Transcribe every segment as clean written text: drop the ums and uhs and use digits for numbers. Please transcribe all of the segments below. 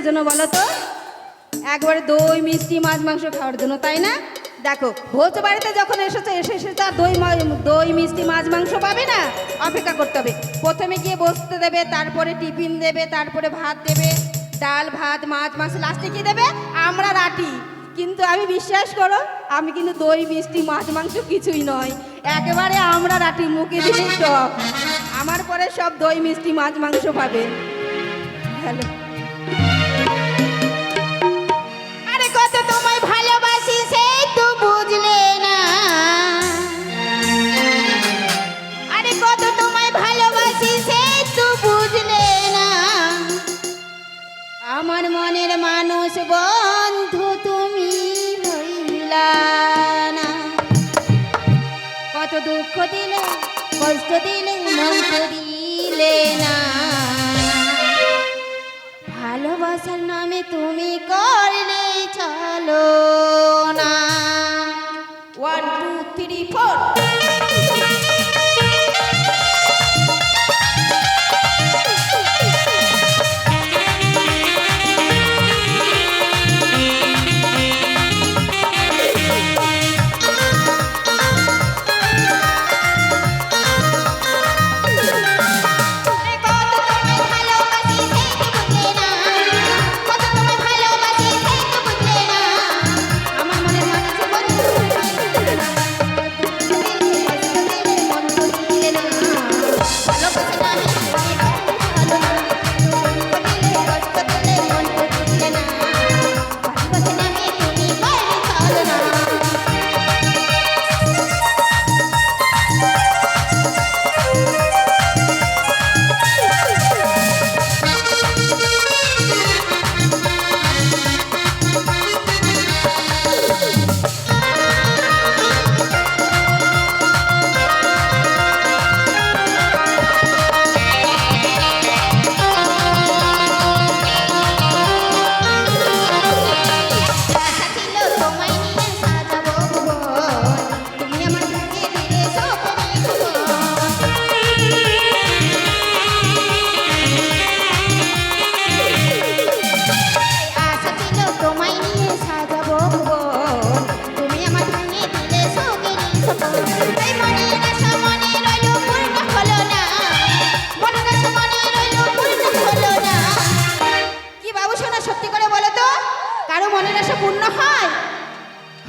জন্য বলো তো? একবারে দই মিষ্টি মাছ মাংস খাওয়ার জন্য, তাই না? দেখো, ভোজ বাড়িতে যখন এসেছো এসে তার দই মিষ্টি মাছ মাংস পাবে না, অপেক্ষা করতে হবে। প্রথমে গিয়ে বসতে দেবে, তারপরে টিফিন দেবে, তারপরে ভাত দেবে, ডাল ভাত মাছ মাংস, লাস্টে কি দেবে? আমরা রাটি। কিন্তু আমি বিশ্বাস করো, আমি কিন্তু দই মিষ্টি মাছ মাংস কিছুই নয়, একেবারে আমরা রাটি, মুখে দিলে টক। আমার পরে সব দই মিষ্টি মাছ মাংস পাবে। হ্যালো, আরে কত তোমায় ভালোবাসি সেই তো বুঝলে না, আরে কত তোমায় ভালোবাসি সেই তো বুঝলে না, আমার মনের মানুষ বন্ধু তুমি হইলা না, কত দুঃখ দিলে কষ্ট দিলে মন তো দিলে না, ভালোবাসার নামে তুমি করলে চলো না। 1 2 3 4।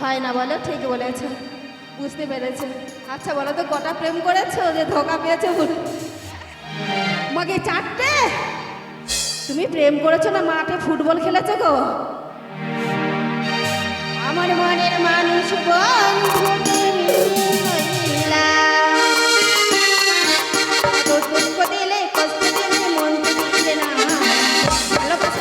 হয় না বলো? ঠিক বলেছ, বুঝতে পেরেছে। আচ্ছা বলো তো, কটা প্রেম করেছো যে ধোকা পেয়েছো? মাকে 4টে? তুমি প্রেম করেছো না মাঠে ফুটবল খেলেছো গো? আমার মনের মানুষ বন্ধু তুমি হইলা, কত দুঃখ দিলে কষ্ট দিলে মন দিলে না, ভালোবাসা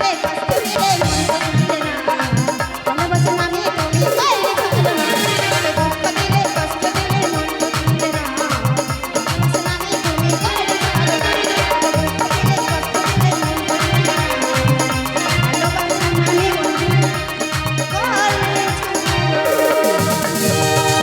পাশে পাশে